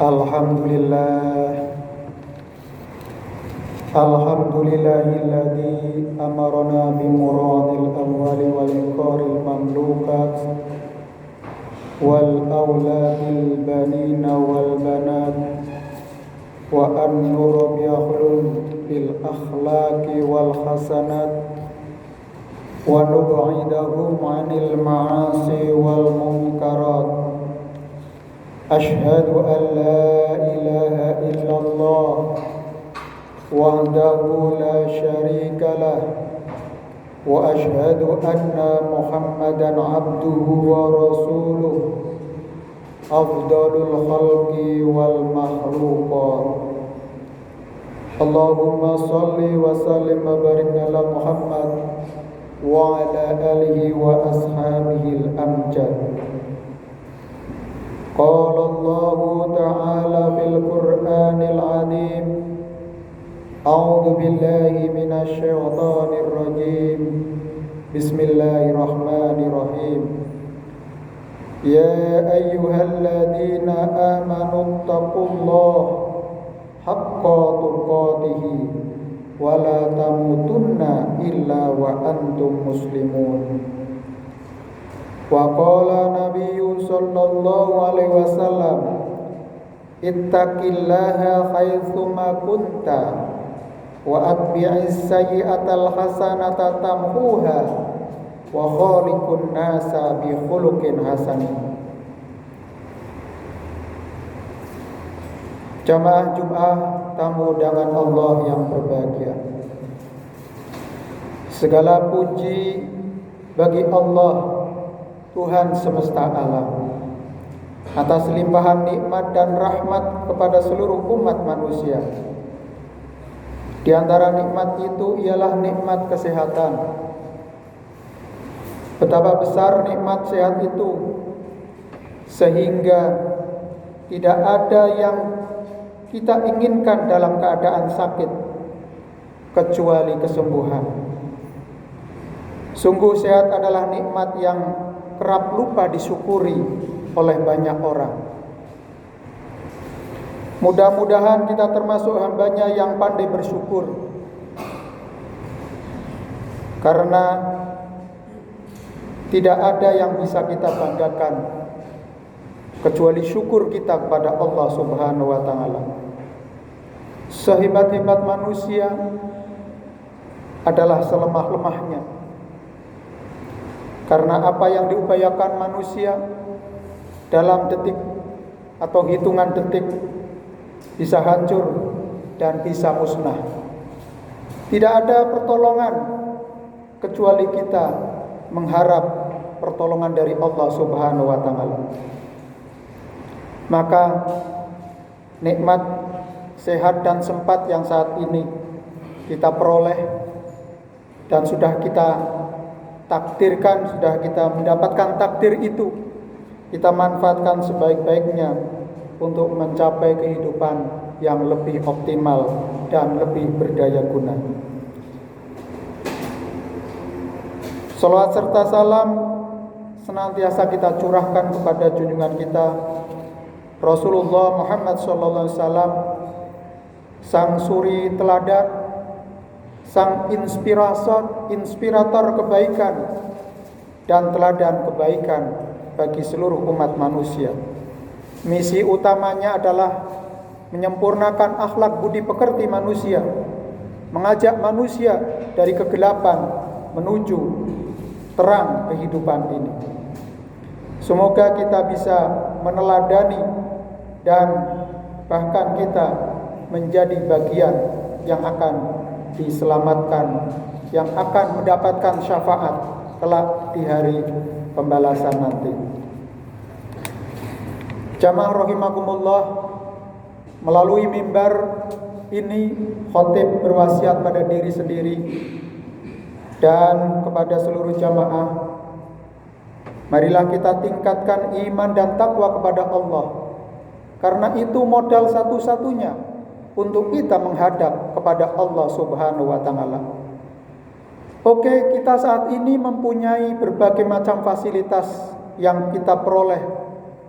Alhamdulillah. Alhamdulillahilladzi amarna bi muradil awwali wal iqaril mamlukat wal auladil banina wal banat wa an nurabiyakhul bil akhlaqi wal hasanat wa nub'idahum 'anil ma'asi wal munkarat. Ashhadu an la ilaha illallah wahdahu la syarika lah wa ashhadu anna Muhammadan abduhu wa rasuluh afdalul khalqi wal makhluqat. Allahumma salli wa sallim wa barik ala Muhammad wa ala alihi wa ashabihi al-amjad. Qala Allah ta'ala fil Qur'anil 'azim. A'udzu billahi minasy syaithanir rajim. Bismillahirrahmanirrahim. Ya ayyuhalladzina amanu taqullaha haqqa tuqatih wa la tamutunna illa wa antum muslimun. Wa qala Nabiyyu sallallahu alaihi wasallam, ittaqillaha haitsuma kunta wa atbi'is sayyi'atal hasanata tamhuha wa khaliqun nasa bi khuluqin hasan. Jamaah Jumat, tamu undangan Allah yang berbahagia. Segala puji bagi Allah, Tuhan semesta alam, atas limpahan nikmat dan rahmat kepada seluruh umat manusia. Di antara nikmat itu ialah nikmat kesehatan. Betapa besar nikmat sehat itu, sehingga tidak ada yang kita inginkan dalam keadaan sakit kecuali kesembuhan. Sungguh sehat adalah nikmat yang kerap lupa disyukuri oleh banyak orang. Mudah-mudahan kita termasuk hambanya yang pandai bersyukur, karena tidak ada yang bisa kita banggakan kecuali syukur kita kepada Allah Subhanahu wa ta'ala. Sehebat-hebat manusia adalah selemah-lemahnya, karena apa yang diupayakan manusia dalam detik atau hitungan detik bisa hancur dan bisa musnah. Tidak ada pertolongan kecuali kita mengharap pertolongan dari Allah Subhanahu wa ta'ala. Maka nikmat sehat dan sempat yang saat ini kita peroleh dan sudah kita takdirkan, sudah kita mendapatkan takdir itu, kita manfaatkan sebaik-baiknya untuk mencapai kehidupan yang lebih optimal dan lebih berdaya guna. Salawat serta salam senantiasa kita curahkan kepada junjungan kita Rasulullah Muhammad sallallahu alaihi wasallam, sang suri teladan, sang inspirator kebaikan dan teladan kebaikan bagi seluruh umat manusia. Misi utamanya adalah menyempurnakan akhlak budi pekerti manusia, mengajak manusia dari kegelapan menuju terang kehidupan ini. Semoga kita bisa meneladani dan bahkan kita menjadi bagian yang akan diselamatkan, yang akan mendapatkan syafaat kelak di hari pembalasan nanti. Jamaah rahimakumullah, melalui mimbar ini khotib berwasiat pada diri sendiri dan kepada seluruh jamaah, marilah kita tingkatkan iman dan takwa kepada Allah, karena itu modal satu-satunya untuk kita menghadap kepada Allah Subhanahu wa ta'ala. Oke, kita saat ini mempunyai berbagai macam fasilitas yang kita peroleh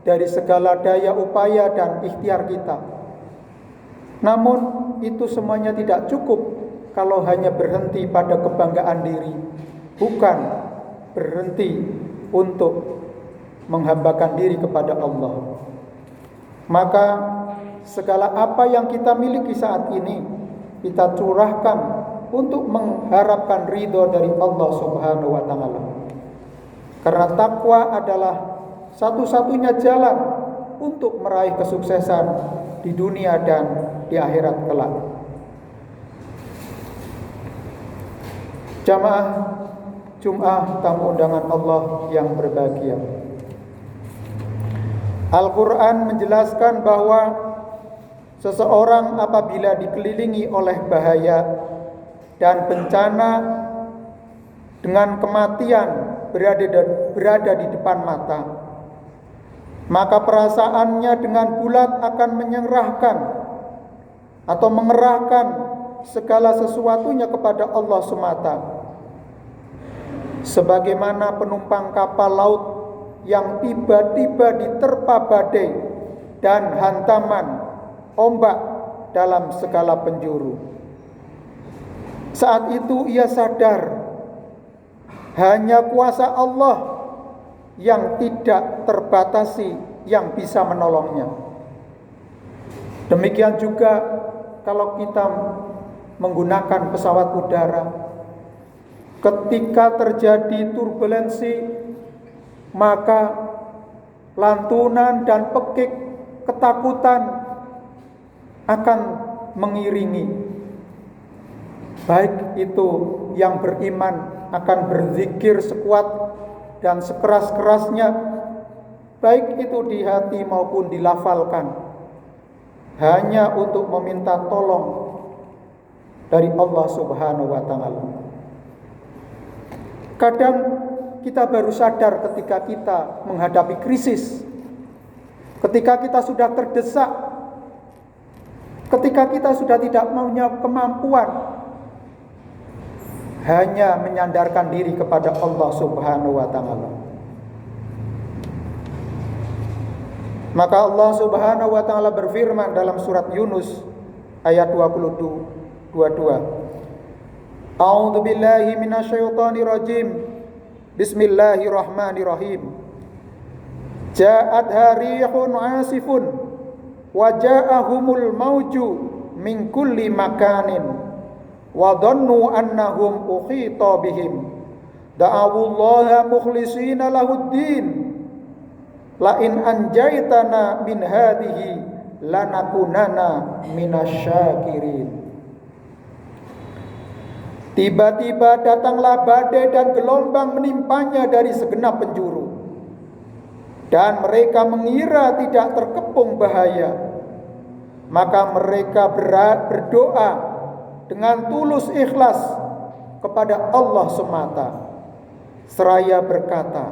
dari segala daya upaya dan ikhtiar kita. Namun itu semuanya tidak cukup kalau hanya berhenti pada kebanggaan diri, bukan berhenti untuk menghambakan diri kepada Allah. Maka segala apa yang kita miliki saat ini kita curahkan untuk mengharapkan ridho dari Allah Subhanahu wa taala. Karena takwa adalah satu-satunya jalan untuk meraih kesuksesan di dunia dan di akhirat kelak. Jamaah Jum'ah tamu undangan Allah yang berbahagia. Al-Quran menjelaskan bahwa seseorang apabila dikelilingi oleh bahaya dan bencana dengan kematian berada di depan mata, maka perasaannya dengan bulat akan menyerahkan atau mengerahkan segala sesuatunya kepada Allah semata. Sebagaimana penumpang kapal laut yang tiba-tiba diterpa badai dan hantaman ombak dalam segala penjuru. Saat itu ia sadar hanya kuasa Allah yang tidak terbatasi yang bisa menolongnya. Demikian juga kalau kita menggunakan pesawat udara, ketika terjadi turbulensi, maka lantunan dan pekik ketakutan akan mengiringi. Baik itu yang beriman akan berzikir sekuat dan sekeras-kerasnya, baik itu di hati maupun dilafalkan, hanya untuk meminta tolong dari Allah Subhanahu wa taala. Kadang kita baru sadar ketika kita menghadapi krisis, ketika kita sudah terdesak, ketika kita sudah tidak punya kemampuan, hanya menyandarkan diri kepada Allah Subhanahu wa taala. Maka Allah Subhanahu wa taala berfirman dalam surat Yunus ayat 22. A'udzu billahi minasyaitonir rajim. Bismillahirrahmanirrahim. Ja'at harihun 'asifun wa ja'ahumul mauju min kulli makanin wa dhannu annahum ukhita bihim da'awullaha mukhlishina lahuddin la in anjaytana min hadhihi lanakunana minasyakirin. Tiba-tiba datanglah badai dan gelombang menimpanya dari segenap penjuru, dan mereka mengira tidak terkepung bahaya. Maka mereka berdoa dengan tulus ikhlas kepada Allah semata, seraya berkata,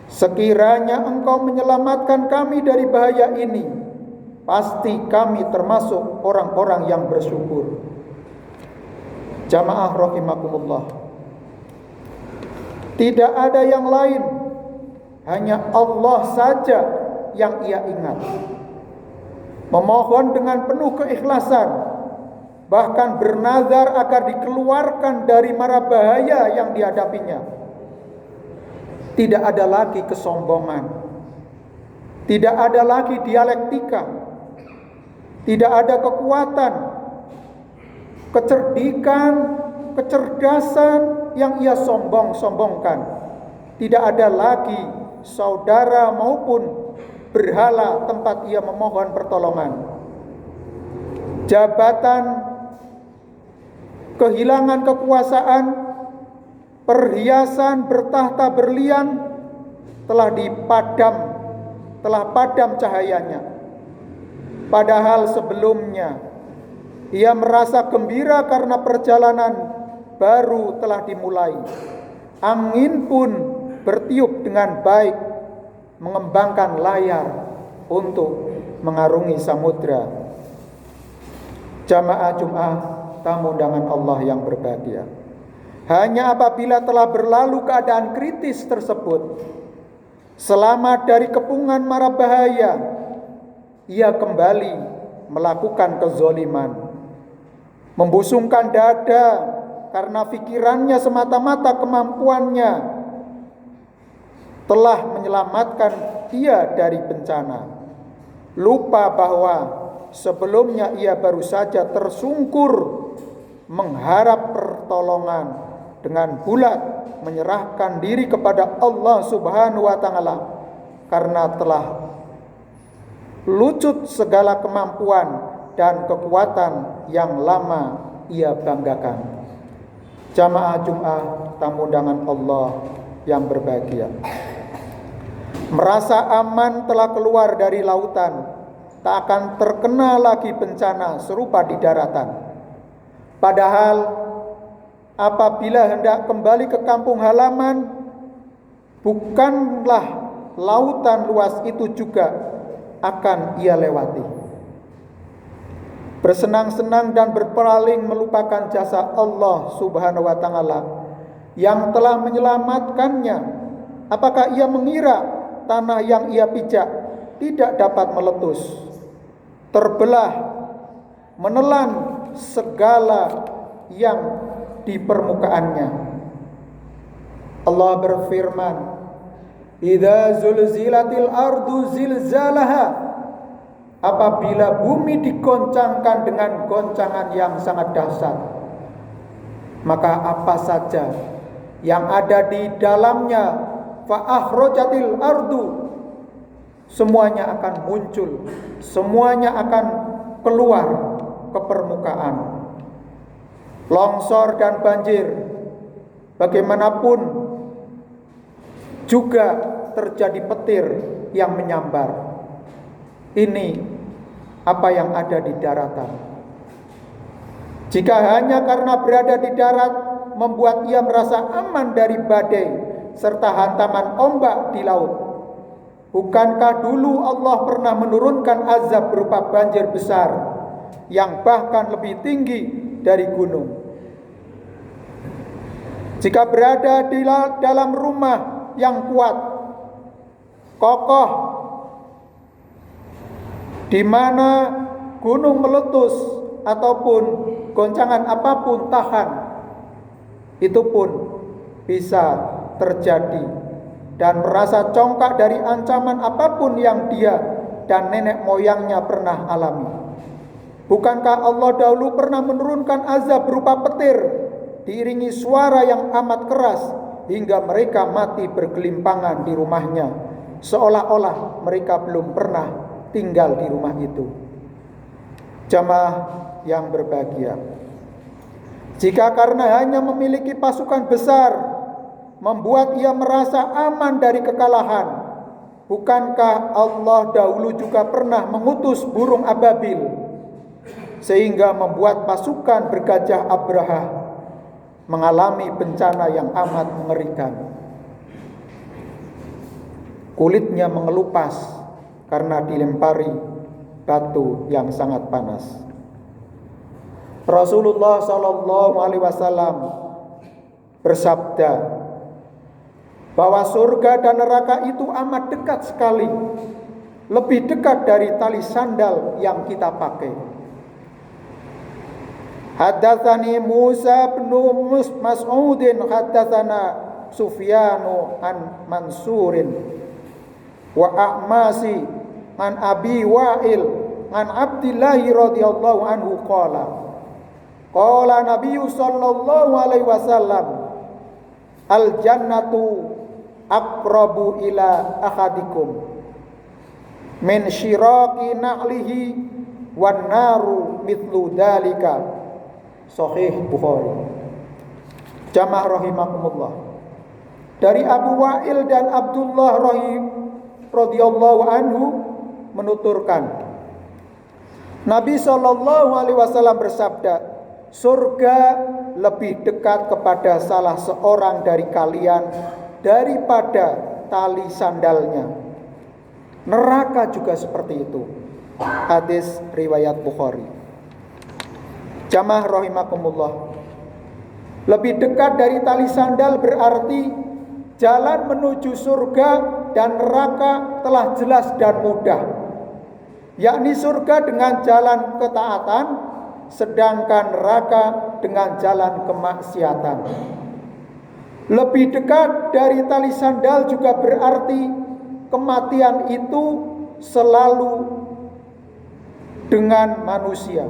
sekiranya Engkau menyelamatkan kami dari bahaya ini, pasti kami termasuk orang-orang yang bersyukur. Jamaah rahimakumullah, tidak ada yang lain, hanya Allah saja yang ia ingat. Memohon dengan penuh keikhlasan, bahkan bernazar agar dikeluarkan dari mara bahaya yang dihadapinya. Tidak ada lagi kesombongan, tidak ada lagi dialektika, tidak ada kekuatan, kecerdikan, kecerdasan yang ia sombong-sombongkan. Tidak ada lagi saudara maupun berhala tempat ia memohon pertolongan. Jabatan, kehilangan kekuasaan, perhiasan bertahta berlian telah padam cahayanya. Padahal sebelumnya ia merasa gembira karena perjalanan baru telah dimulai. Angin pun bertiup dengan baik, mengembangkan layar untuk mengarungi samudra. Jamaah Jum'ah tamu undangan Allah yang berbahagia, hanya apabila telah berlalu keadaan kritis tersebut, selamat dari kepungan mara bahaya, ia kembali melakukan kezoliman, membusungkan dada karena pikirannya semata-mata kemampuannya telah menyelamatkan ia dari bencana, lupa bahwa sebelumnya ia baru saja tersungkur mengharap pertolongan dengan bulat menyerahkan diri kepada Allah Subhanahu wa taala karena telah lucut segala kemampuan dan kekuatan yang lama ia banggakan. Jamaah Jumat tamu undangan Allah yang berbahagia, merasa aman telah keluar dari lautan, tak akan terkena lagi bencana serupa di daratan. Padahal apabila hendak kembali ke kampung halaman, bukanlah lautan luas itu juga akan ia lewati. Bersenang-senang dan berpaling melupakan jasa Allah Subhanahu wa taala yang telah menyelamatkannya. Apakah ia mengira tanah yang ia pijak tidak dapat meletus, terbelah, menelan segala yang di permukaannya? Allah berfirman, "Idza zulzilatil ardu zilzalaha." Apabila bumi digoncangkan dengan goncangan yang sangat dahsyat, maka apa saja yang ada di dalamnya, fa akhrajatil ardu, semuanya akan muncul, semuanya akan keluar ke permukaan. Longsor dan banjir bagaimanapun juga terjadi petir yang menyambar. Ini apa yang ada di daratan. Jika hanya karena berada di darat membuat ia merasa aman dari badai serta hantaman ombak di laut, bukankah dulu Allah pernah menurunkan azab berupa banjir besar yang bahkan lebih tinggi dari gunung? Jika berada di dalam rumah yang kuat, kokoh, di mana gunung meletus ataupun goncangan apapun tahan, itu pun bisa terjadi, dan merasa congkak dari ancaman apapun yang dia dan nenek moyangnya pernah alami. Bukankah Allah dahulu pernah menurunkan azab berupa petir diiringi suara yang amat keras hingga mereka mati bergelimpangan di rumahnya, seolah-olah mereka belum pernah tinggal di rumah itu. Jamaah yang berbahagia, jika karena hanya memiliki pasukan besar membuat ia merasa aman dari kekalahan, bukankah Allah dahulu juga pernah mengutus burung ababil sehingga membuat pasukan bergajah Abraha mengalami bencana yang amat mengerikan? Kulitnya mengelupas karena dilempari batu yang sangat panas. Rasulullah sallallahu alaihi wasallam bersabda bahwa surga dan neraka itu amat dekat sekali, lebih dekat dari tali sandal yang kita pakai. Haddatsani Musa bin Mas'udin haddatsana Sufyanu an Mansurin wa A'masi an Abi Wa'il an Abdillah radhiyallahu anhu qala Nabi sallallahu alaihi wasallam, al jannatu aqrabu ila ahadikum min syiraqi na'lihi wan naru mithlu dalika. Sahih Bukhari. Jamaah rahimakumullah, dari Abu Wa'il dan Abdullah radhiyallahu anhu menuturkan, Nabi sallallahu alaihi wasallam bersabda, surga lebih dekat kepada salah seorang dari kalian daripada tali sandalnya. Neraka juga seperti itu. Hadis riwayat Bukhari. Jamaah rahimakumullah, lebih dekat dari tali sandal berarti jalan menuju surga dan neraka telah jelas dan mudah, yakni surga dengan jalan ketaatan, sedangkan neraka dengan jalan kemaksiatan. Lebih dekat dari tali sandal juga berarti kematian itu selalu dengan manusia.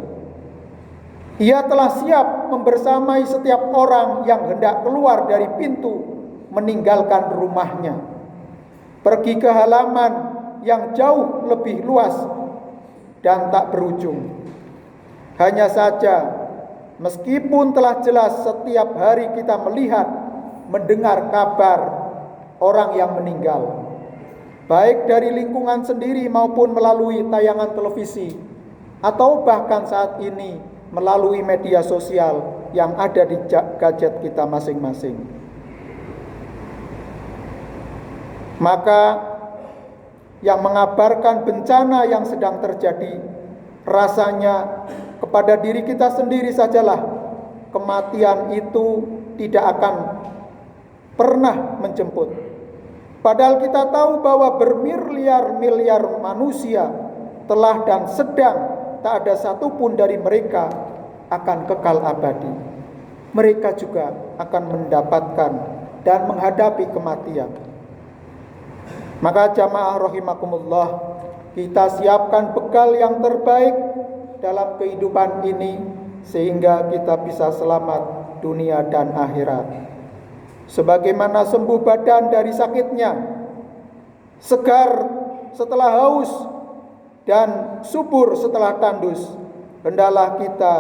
Ia telah siap membersamai setiap orang yang hendak keluar dari pintu meninggalkan rumahnya, pergi ke halaman yang jauh lebih luas dan tak berujung. Hanya saja, meskipun telah jelas setiap hari kita melihat, mendengar kabar orang yang meninggal, baik dari lingkungan sendiri maupun melalui tayangan televisi, atau bahkan saat ini melalui media sosial yang ada di gadget kita masing-masing. Maka yang mengabarkan bencana yang sedang terjadi, rasanya kepada diri kita sendiri sajalah kematian itu tidak akan pernah menjemput. Padahal kita tahu bahwa bermiliar-miliar manusia telah dan sedang, tak ada satupun dari mereka akan kekal abadi. Mereka juga akan mendapatkan dan menghadapi kematian. Maka jamaah rahimakumullah, kita siapkan bekal yang terbaik dalam kehidupan ini sehingga kita bisa selamat dunia dan akhirat. Sebagaimana sembuh badan dari sakitnya, segar setelah haus, dan subur setelah tandus, hendaklah kita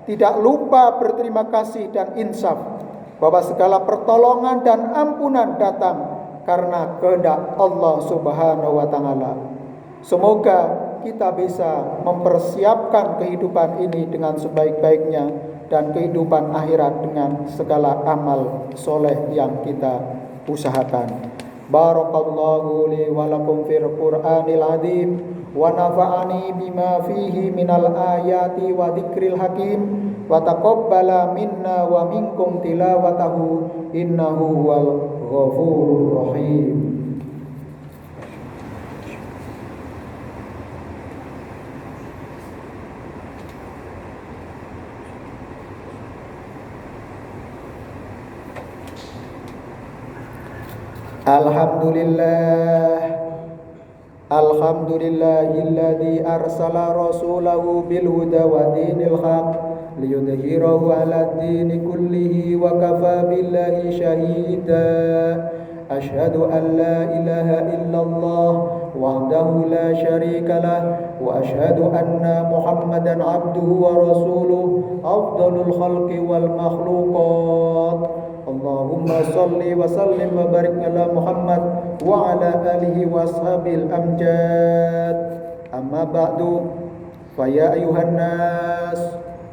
tidak lupa berterima kasih dan insaf bahwa segala pertolongan dan ampunan datang karena kehendak Allah Subhanahu wa taala. Semoga kita bisa mempersiapkan kehidupan ini dengan sebaik-baiknya dan kehidupan akhirat dengan segala amal soleh yang kita usahakan. Barakallahu li wa lakum fil Qur'anil azim wa nafa'ani bima fihi minal ayati wa dzikril hakim wa taqabbala minna wa minkum tilawatahu innahu huwal ghafurur rahim. Alhamdulillahilladzi arsala rasulahu bil huda wa dinil haq liyudhhirahu 'ala ad-dini kullihi wa kafa billahi shahida. Asyhadu an la ilaha illallah wahdahu la syarika lah wa asyhadu anna Muhammadan 'abduhu wa rasuluhu afdalul khalqi wal makhluqat. Allahumma salli wa sallim wa barik ala Muhammad wa ala alihi wa ashabil amjad. Amma ba'du, fa ya ayuhan nas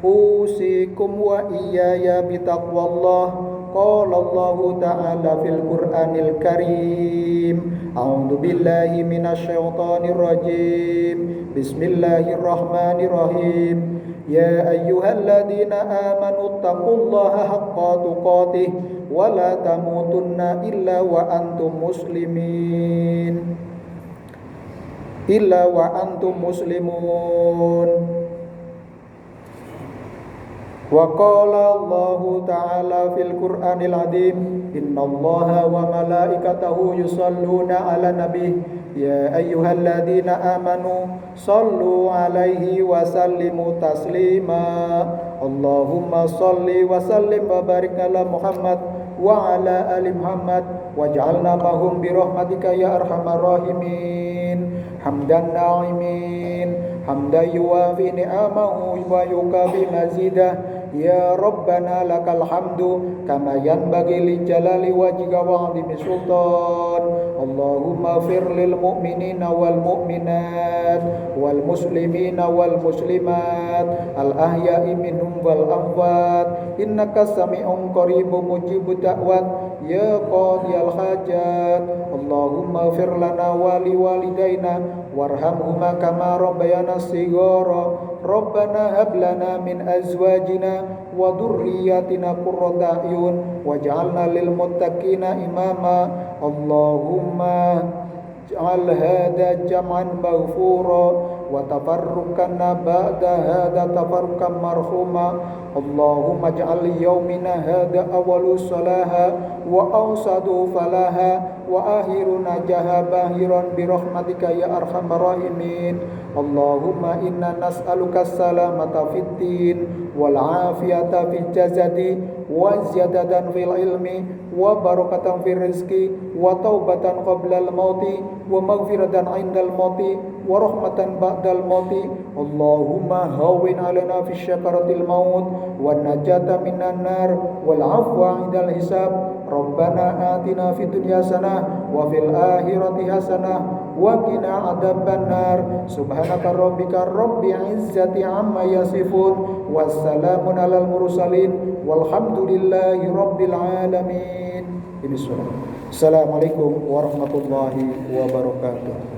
usikum wa iyaya bitaqwallah. Qala Allah ta'ala fil Qur'anil Karim. A'udzu billahi minasy syaithanir rajim. Bismillahirrahmanirrahim. Ya ayyuhalladzina amanu taqullaha haqqa tuqatih wa la tamutunna illa wa antum muslimun. Wa qala Allahu ta'ala fil Qur'anil azim. Innallaha wa malaikatahu yusalluna 'alan nabiy. Ya ayyuhalladzina amanu sallu 'alaihi wa sallimu taslima. Allahumma salli wa sallim wa barik ala Muhammad wa ala ali Muhammad waj'alna mahum bi rahmatika ya arhamar rahimin. Hamdan na'imin hamdan yuwafi ni'amahu wa yukafi mazidah. Ya Rabbana lakal hamdu kama yanbaghi li jalali wajhika wa 'azimi sultan. Allahumma fir lil mu'minina wal mu'minat wal muslimina wal muslimat al ahya'i minhum wal amwat innaka sami'un qaribun mujibud da'wat ya qadiyal hajat. Allahumma fir lana wa li walidaina warhamhuma kama rabbayana shighara. Rabbana hab lana min azwajina wa dhurriyyatina qurrata a'yun waj'alna lil muttaqina imama. Allahumma اجعل هذا جمعا مغفورا وتفرقنا بعد هذا تفرقا مرحوما اللهم اجعل يومنا هذا أول صلاها وأوسط فلاها وآخر نجاها باهرا برحمتك يا أرحم الراحمين اللهم إنا نسألك السلامة في الدين والعافية في الجسد وزيادة في العلم وبركة في الرزق وتوبة قبل الموت ومغفرة عند الموت ورحمة بعد الموت اللهم هون علينا في شكرة الموت والنجاة من النار والعفو عند الحساب ربنا آتنا في الدنيا حسنة وفي الآخرة حسنة وقنا عذاب النار سبحانك ربك رب العزة عما يصفون والسلام على المرسلين والحمد لله رب العالمين. Ini surah. Assalamualaikum warahmatullahi wabarakatuh.